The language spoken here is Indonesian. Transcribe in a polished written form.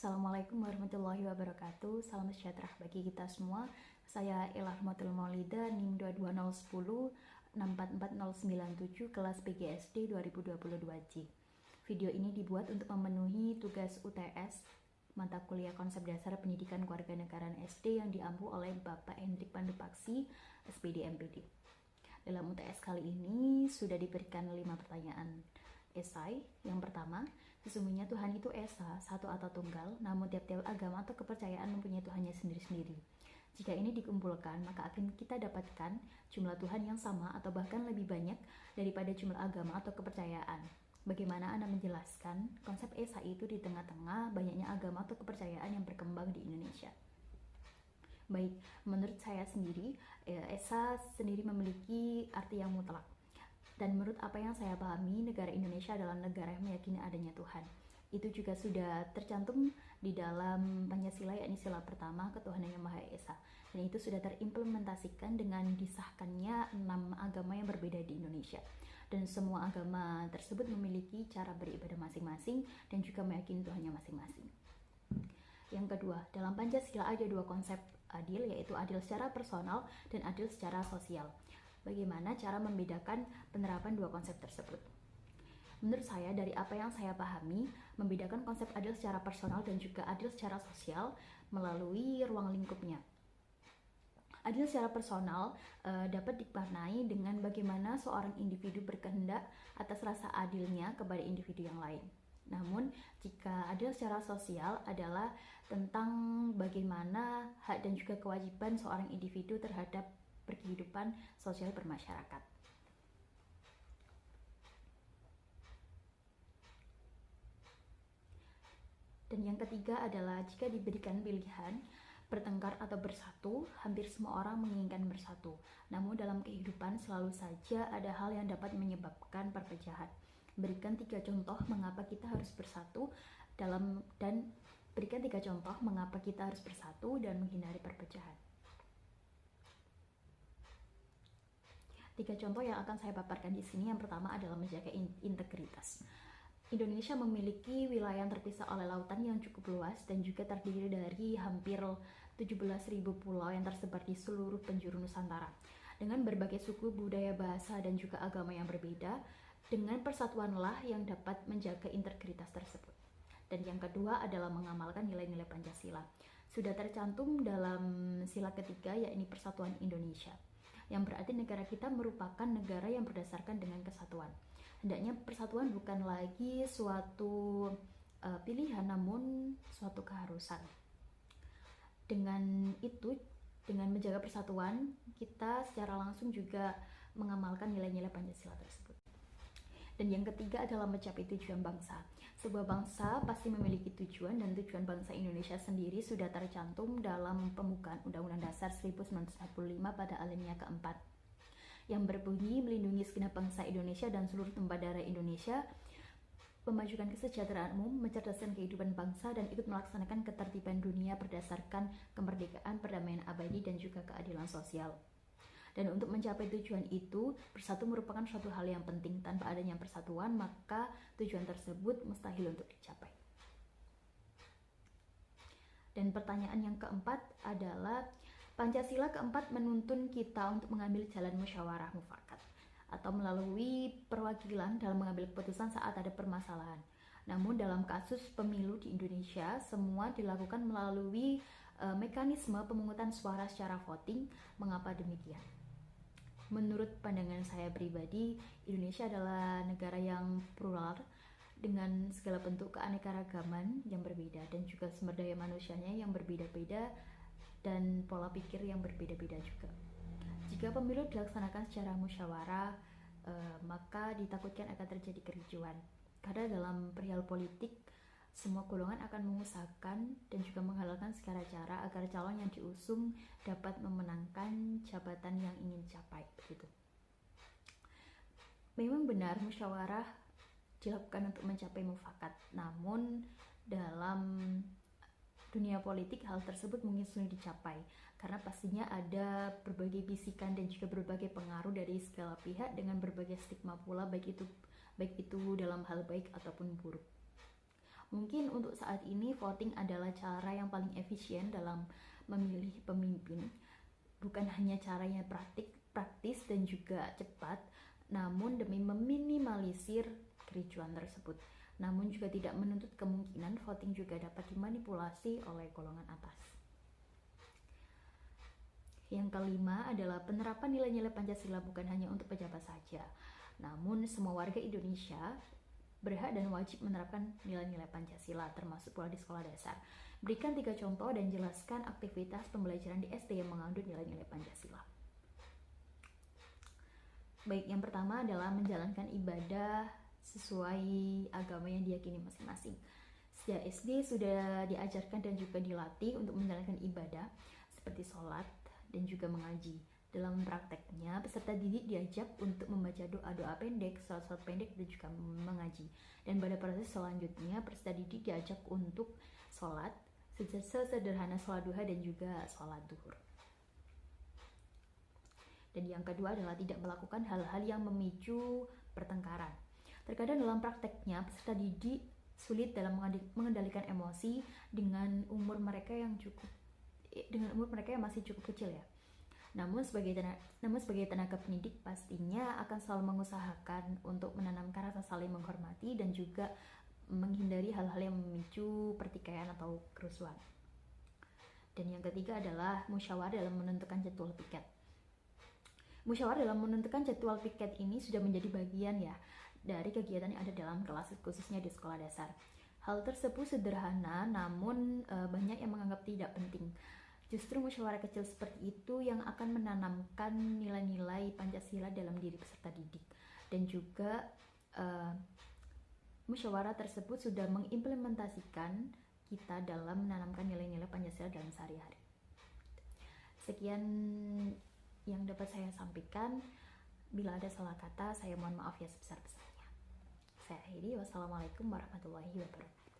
Assalamualaikum warahmatullahi wabarakatuh. Salam sejahtera bagi kita semua. Saya Ilahmatul Maulida, NIM 22010 644097, kelas PGSD 2022J. Video ini dibuat untuk memenuhi tugas UTS mata kuliah konsep dasar pendidikan kewarganegaraan SD yang diampu oleh Bapak Hendrik Pandupaksi, SPD MPD. Dalam UTS kali ini sudah diberikan 5 pertanyaan esai. Yang pertama, sesungguhnya Tuhan itu esa, satu atau tunggal, namun tiap-tiap agama atau kepercayaan mempunyai Tuhannya sendiri-sendiri. Jika ini dikumpulkan, maka akan kita dapatkan jumlah Tuhan yang sama atau bahkan lebih banyak daripada jumlah agama atau kepercayaan. Bagaimana Anda menjelaskan konsep esa itu di tengah-tengah banyaknya agama atau kepercayaan yang berkembang di Indonesia? Baik, menurut saya sendiri, esa sendiri memiliki arti yang mutlak. Dan menurut apa yang saya pahami, negara Indonesia adalah negara yang meyakini adanya Tuhan. Itu juga sudah tercantum di dalam Pancasila, yakni sila pertama, ketuhanan yang Maha Esa. Dan itu sudah terimplementasikan dengan disahkannya 6 agama yang berbeda di Indonesia. Dan semua agama tersebut memiliki cara beribadah masing-masing dan juga meyakini Tuhannya masing-masing. Yang kedua, dalam Pancasila ada 2 konsep adil, yaitu adil secara personal dan adil secara sosial. Bagaimana cara membedakan penerapan 2 konsep tersebut? Menurut saya, dari apa yang saya pahami, membedakan konsep adil secara personal dan juga adil secara sosial melalui ruang lingkupnya. Adil secara personal dapat dimaknai dengan bagaimana seorang individu berkehendak atas rasa adilnya kepada individu yang lain. Namun, jika adil secara sosial adalah tentang bagaimana hak dan juga kewajiban seorang individu terhadap berkehidupan sosial bermasyarakat. Dan yang ketiga adalah jika diberikan pilihan bertengkar atau bersatu, hampir semua orang menginginkan bersatu. Namun dalam kehidupan selalu saja ada hal yang dapat menyebabkan perpecahan. Berikan 3 contoh mengapa kita harus bersatu dan berikan 3 contoh mengapa kita harus bersatu dan menghindari perpecahan. 3 contoh yang akan saya paparkan di sini. Yang pertama adalah menjaga integritas. Indonesia memiliki wilayah yang terpisah oleh lautan yang cukup luas dan juga terdiri dari hampir 17.000 pulau yang tersebar di seluruh penjuru Nusantara. Dengan berbagai suku, budaya, bahasa, dan juga agama yang berbeda, dengan persatuanlah yang dapat menjaga integritas tersebut. Dan yang kedua adalah mengamalkan nilai-nilai Pancasila. Sudah tercantum dalam sila ketiga, yakni Persatuan Indonesia, yang berarti negara kita merupakan negara yang berdasarkan dengan kesatuan. Hendaknya persatuan bukan lagi suatu pilihan, namun suatu keharusan. Dengan itu, dengan menjaga persatuan, kita secara langsung juga mengamalkan nilai-nilai Pancasila tersebut. Dan yang ketiga adalah mencapai tujuan bangsa. Sebuah bangsa pasti memiliki tujuan, dan tujuan bangsa Indonesia sendiri sudah tercantum dalam pembukaan Undang-Undang Dasar 1945 pada alinea keempat, yang berbunyi melindungi segenap bangsa Indonesia dan seluruh tumpah darah Indonesia, memajukan kesejahteraan umum, mencerdaskan kehidupan bangsa, dan ikut melaksanakan ketertiban dunia berdasarkan kemerdekaan, perdamaian abadi, dan juga keadilan sosial. Dan untuk mencapai tujuan itu, bersatu merupakan suatu hal yang penting. Tanpa adanya persatuan, maka tujuan tersebut mustahil untuk dicapai. Dan pertanyaan yang keempat adalah, Pancasila keempat menuntun kita untuk mengambil jalan musyawarah mufakat atau melalui perwakilan dalam mengambil keputusan saat ada permasalahan. Namun dalam kasus pemilu di Indonesia, semua dilakukan melalui mekanisme pemungutan suara secara voting. Mengapa demikian? Menurut pandangan saya pribadi, Indonesia adalah negara yang plural dengan segala bentuk keanekaragaman yang berbeda dan juga sumber daya manusianya yang berbeda-beda dan pola pikir yang berbeda-beda juga. Jika pemilu dilaksanakan secara musyawarah, maka ditakutkan akan terjadi kericuan. Karena dalam perihal politik, semua golongan akan mengusahakan dan juga menghalalkan segala cara agar calon yang diusung dapat memenangkan jabatan yang ingin dicapai. Begitu. Memang benar musyawarah dilakukan untuk mencapai mufakat, namun dalam dunia politik hal tersebut mungkin sulit dicapai karena pastinya ada berbagai bisikan dan juga berbagai pengaruh dari segala pihak dengan berbagai stigma pula, baik itu dalam hal baik ataupun buruk. Mungkin untuk saat ini voting adalah cara yang paling efisien dalam memilih pemimpin. Bukan hanya caranya praktis dan juga cepat, namun demi meminimalisir kericuan tersebut. Namun juga tidak menuntut kemungkinan voting juga dapat dimanipulasi oleh golongan atas. Yang kelima adalah penerapan nilai-nilai Pancasila bukan hanya untuk pejabat saja, namun semua warga Indonesia berhak dan wajib menerapkan nilai-nilai Pancasila, termasuk pula di sekolah dasar. Berikan 3 contoh dan jelaskan aktivitas pembelajaran di SD yang mengandung nilai-nilai Pancasila. Baik, yang pertama adalah menjalankan ibadah sesuai agama yang diyakini masing-masing. Sejak SD sudah diajarkan dan juga dilatih untuk menjalankan ibadah seperti sholat dan juga mengaji. Dalam prakteknya, peserta didik diajak untuk membaca doa-doa pendek, sholat-sholat pendek, dan juga mengaji. Dan pada proses selanjutnya, peserta didik diajak untuk sholat, sesederhana sholat duha dan juga sholat duhur. Dan yang kedua adalah tidak melakukan hal-hal yang memicu pertengkaran. Terkadang dalam prakteknya, peserta didik sulit dalam mengendalikan emosi dengan umur mereka yang masih cukup kecil ya. Namun sebagai tenaga pendidik pastinya akan selalu mengusahakan untuk menanamkan rasa saling menghormati dan juga menghindari hal-hal yang memicu pertikaian atau kerusuhan. Dan yang ketiga adalah musyawarah dalam menentukan jadwal piket. Musyawarah dalam menentukan jadwal piket ini sudah menjadi bagian ya dari kegiatan yang ada dalam kelas, khususnya di sekolah dasar. Hal tersebut sederhana, namun banyak yang menganggap tidak penting. Justru musyawarah kecil seperti itu yang akan menanamkan nilai-nilai Pancasila dalam diri peserta didik. Dan juga musyawarah tersebut sudah mengimplementasikan kita dalam menanamkan nilai-nilai Pancasila dalam sehari-hari. Sekian yang dapat saya sampaikan. Bila ada salah kata, saya mohon maaf ya sebesar-besarnya. Saya akhiri. Wassalamualaikum warahmatullahi wabarakatuh.